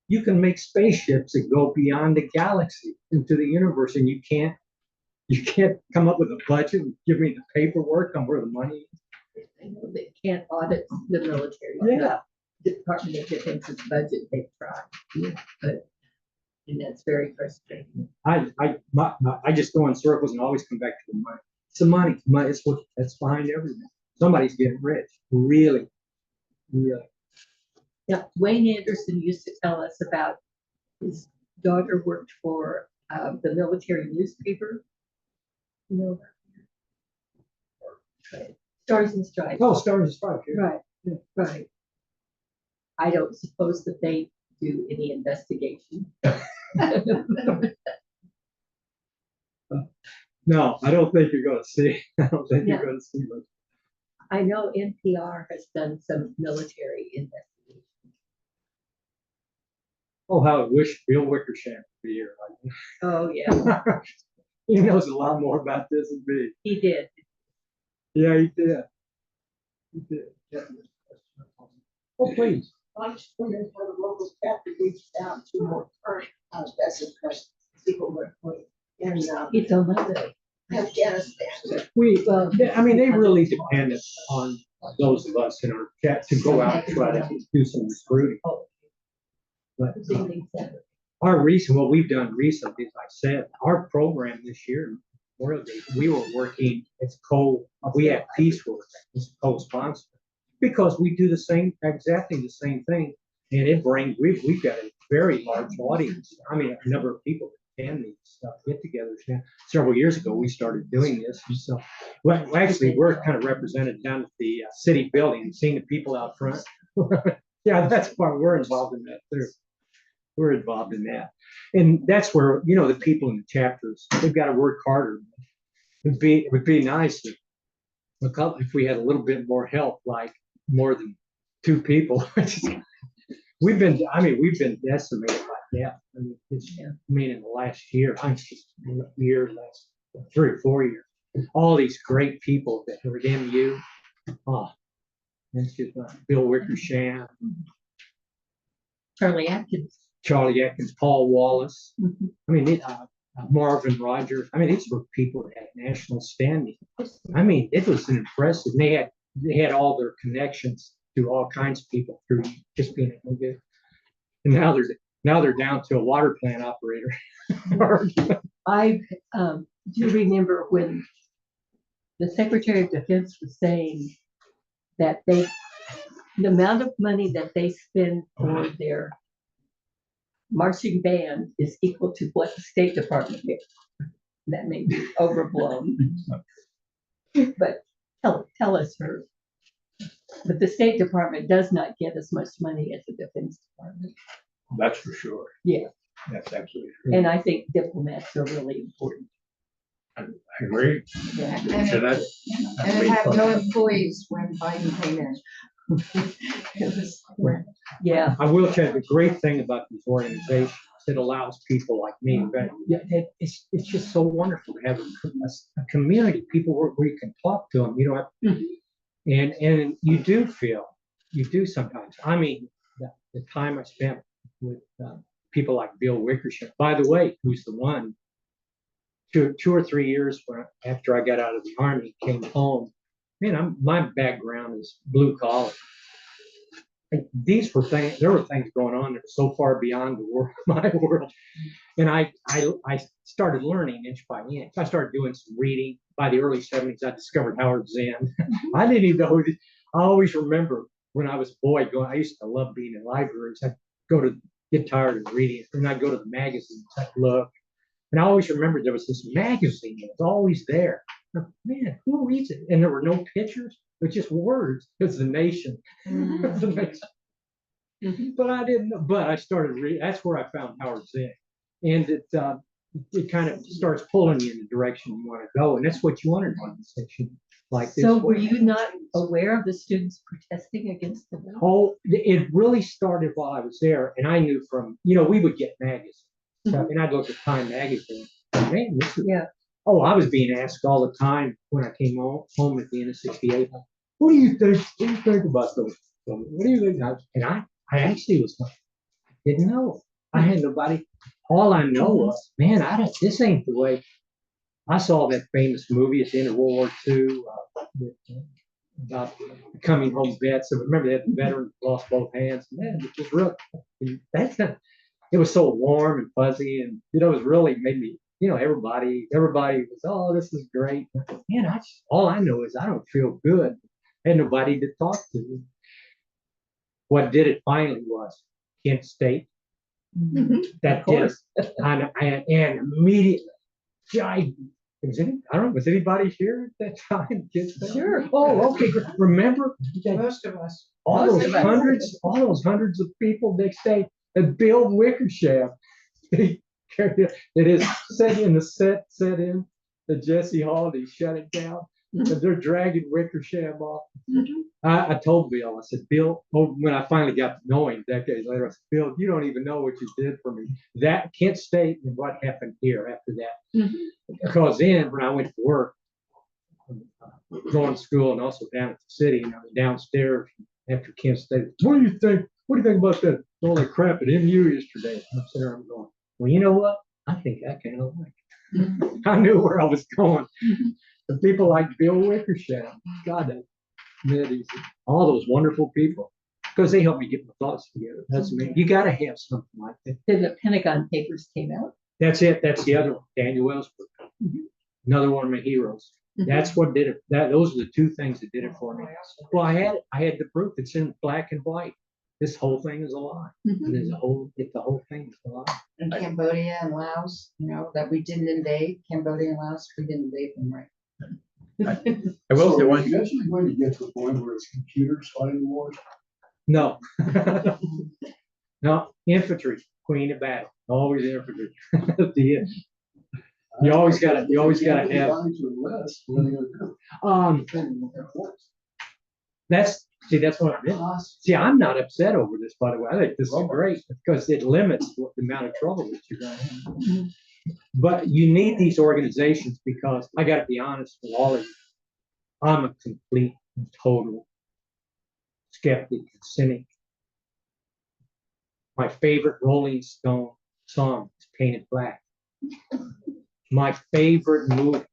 You can make spaceships that go beyond the galaxy into the universe, and you can't come up with a budget and give me the paperwork on where the money is. I know they can't audit the military. Yeah. The Department of Defense's budget, they try, but, and that's very frustrating. I just go in circles and always come back to the money. It's the money. Money is that's behind everything. Somebody's getting rich. Really. Yeah, Wayne Anderson used to tell us about his daughter worked for the military newspaper. You know, Stars and Stripes. Oh, Stars and Stripes. Yeah. Right, right. I don't suppose that they do any investigation. No, I don't think you're going to see. I don't think you're going to see much. I know NPR has done some military investigation. Oh, how I wish Bill Wickersham would be here. Oh, yeah, He knows a lot more about this than me. he did. Yeah, he did. He did. Oh, please. I'm just wondering how the local chapter reached out to more current special people working in It's on Monday. Afghanistan. I mean, they really depend on those of us in our chat to go out and try to do some recruiting. But what we've done recently, as I said, our program this year, we were working, we have Peace Work as co-sponsor because we do exactly the same thing. And we've got a very large audience. I mean, a number of people that attend these get-togethers. Now, several years ago, we started doing this. And so, actually, we're kind of represented down at the city building, seeing the people out front. Yeah, that's why we're involved in that too. We're involved in that. And that's where, the people in the chapters, they've got to work harder. It would be nice if we had a little bit more help, like more than 2 people. We've been decimated by death. I mean, in the last year, last 3 or 4 years, all these great people that were in you. Oh, it's just Bill Wickersham, Charlie Atkins, Paul Wallace. I mean, Marvin Rogers. I mean, these were people that had national standing. I mean, it was impressive. And they had all their connections to all kinds of people through just being able to get. And now they're down to a water plant operator. I do remember when the Secretary of Defense was saying that the amount of money that they spend for their marching band is equal to what the State Department gets. That may be overblown, but tell us first. But the State Department does not get as much money as the Defense Department. That's for sure. Yeah. That's absolutely true. And I think diplomats are really important. I agree. Yeah. So And it had no employees when Biden came in. It was, Yeah. I will tell you the great thing about these organizations. It allows people like me, it's just so wonderful to have a community, people where you can talk to them, and you do sometimes. I mean, the time I spent with people like Bill Wickersham, by the way, who's the one, 2 or 3 years after I got out of the Army, came home. Man, my background is blue collar. There were things going on that were so far beyond my world. And I started learning inch by inch. I started doing some reading. By the early 70s, I discovered Howard Zinn. I didn't even know I always remember when I was a boy going, I used to love being in libraries. I'd go to, get tired of reading, and I'd go to the magazines, I'd look. And I always remember there was this magazine that was always there. Man, who reads it? And there were no pictures, but just words. It was The Nation. It was The Nation. But I didn't know, but I started reading, that's where I found Howard Zinn. And it kind of starts pulling you in the direction you want to go. And that's what you want in an organization like this. So were you not aware of the students protesting against the bill? Oh, it really started while I was there. And I knew from, you know, we would get magazines. And I'd look at Time magazine. Man, this is, Yeah. oh, I was being asked all the time when I came home at the end of '68. What do you think? What do you think about those? What do you think? And I actually was like, I didn't know. I had nobody. All I know was, man, this ain't the way. I saw that famous movie at the end of World War II about coming home Betz. So remember that the veterans lost both hands. Man, it was real. It was so warm and fuzzy, and it was really made me. Everybody was, oh, this is great. Man, all I know is I don't feel good. I had nobody to talk to. What did it finally was Kent State. That did it. And immediately, I don't know, was anybody here at that time? Sure. Oh, okay. Remember Most of us. all those hundreds of people next day, and Bill Wickersham. It is set in the Jesse Hall, they shut it down, and they're dragging Wickersham off. I told Bill, I said, Bill, when I finally got to know him decades later, I said, Bill, you don't even know what you did for me. That Kent State and what happened here after that. Because then when I went to work, going to school and also down at the city, I was downstairs after Kent State. What do you think? What do you think about that? All that crap at MU yesterday? I'm sitting there, I'm going, well, you know what? I think I kind of like it. I knew where I was going. The people like Bill Wickersham, God, that met all those wonderful people, because they helped me get my thoughts together. That's me. You got to have something like that. Then the Pentagon Papers came out. That's it. That's the other one, Daniel Ellsberg. Another one of my heroes. That's what did it. Those are the two things that did it for me. Well, I had the proof. It's in black and white. This whole thing is a lie. The whole thing is a lie. In Cambodia and Laos, that we didn't invade, Cambodia and Laos, we didn't invade them, right? I will say one. Eventually going to get to a point where it's computers fighting the wars. No. No, infantry, queen of battle. Always infantry. At the end. You always gotta have. That's what it is. See, I'm not upset over this, by the way. I think this is great because it limits the amount of trouble that you're gonna have. But you need these organizations because I gotta be honest with all of you. I'm a complete and total skeptic and cynic. My favorite Rolling Stone song is Painted Black. My favorite movie,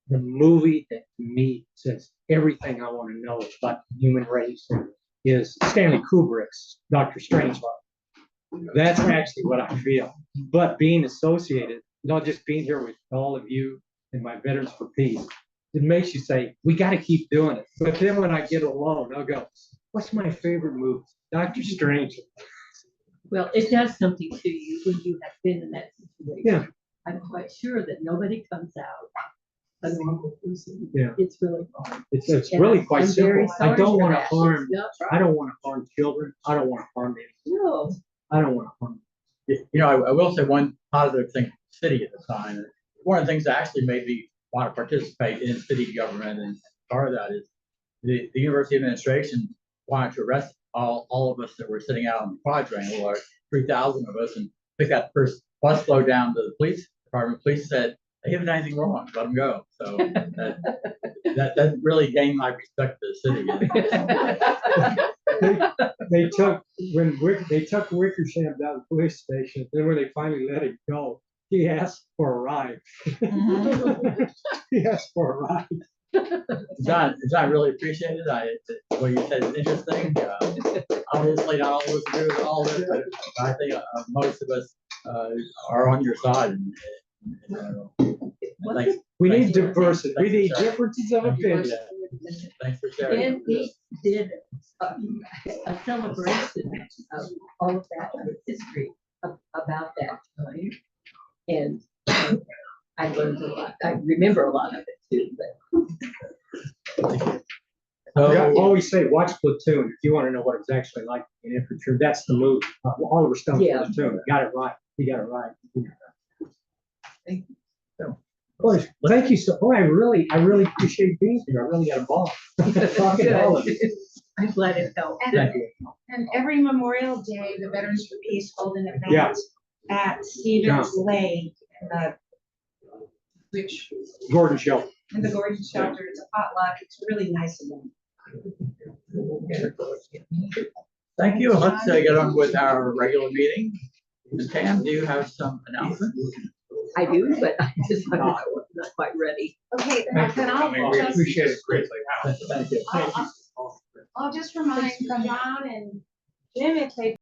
the movie that to me says everything I want to know about the human race, is Stanley Kubrick's Dr. Strangelove. That's actually what I feel. But being associated, not just being here with all of you and my Veterans for Peace, it makes you say, we got to keep doing it. But then when I get alone, I'll go, what's my favorite movie? Dr. Strangelove. Well, it does something to you when you have been in that situation. Yeah. I'm quite sure that nobody comes out a normal person. Yeah. It's really hard. It's And really quite I'm very simple. I sorry don't for want to that. harm. It's not right. I don't want to harm children. I don't want to harm anyone. No. I don't want to harm. I will say one positive thing for the city at the time. One of the things that actually made me want to participate in city government, and part of that is the university administration wanted to arrest all of us that were sitting out on the quadrangle, or 3,000 of us, and pick that first bus flow down to the police department. Police said, they haven't done anything wrong, let them go. So that really gained my respect for the city. They took Wickersham down to the police station. Then when they finally let him go, he asked for a ride. He asked for a ride. John, really appreciated. What you said is interesting. Obviously, not all of us agree with all of it, but I think most of us are on your side. We need diversity. We need differences of opinion. Thanks for sharing. And he did a celebration of all of that history about that time. And I learned a lot. I remember a lot of it too, but I always say, watch Platoon if you want to know what it's actually like in infantry. That's the movie. Oliver Stone's Yeah. Platoon. You got it right. You got it right. Thank Boy, thank you so. Boy, I really appreciate being here. I really got involved. Talking to all of you. I'm glad it helped. Thank you. And every Memorial Day, the Veterans for Peace hold an event Yeah. at Stevens Lake, which, Gordon Shelton. in the Gordon Shelter, it's a potluck, it's a really nice event. Thank you. Let's get on with our regular meeting. Ms. Pam, do you have some announcements? I do, but I just I was not quite ready. Okay, Thank you. then I'll We just, appreciate it greatly. Thank you. I'll just remind John and Jim if they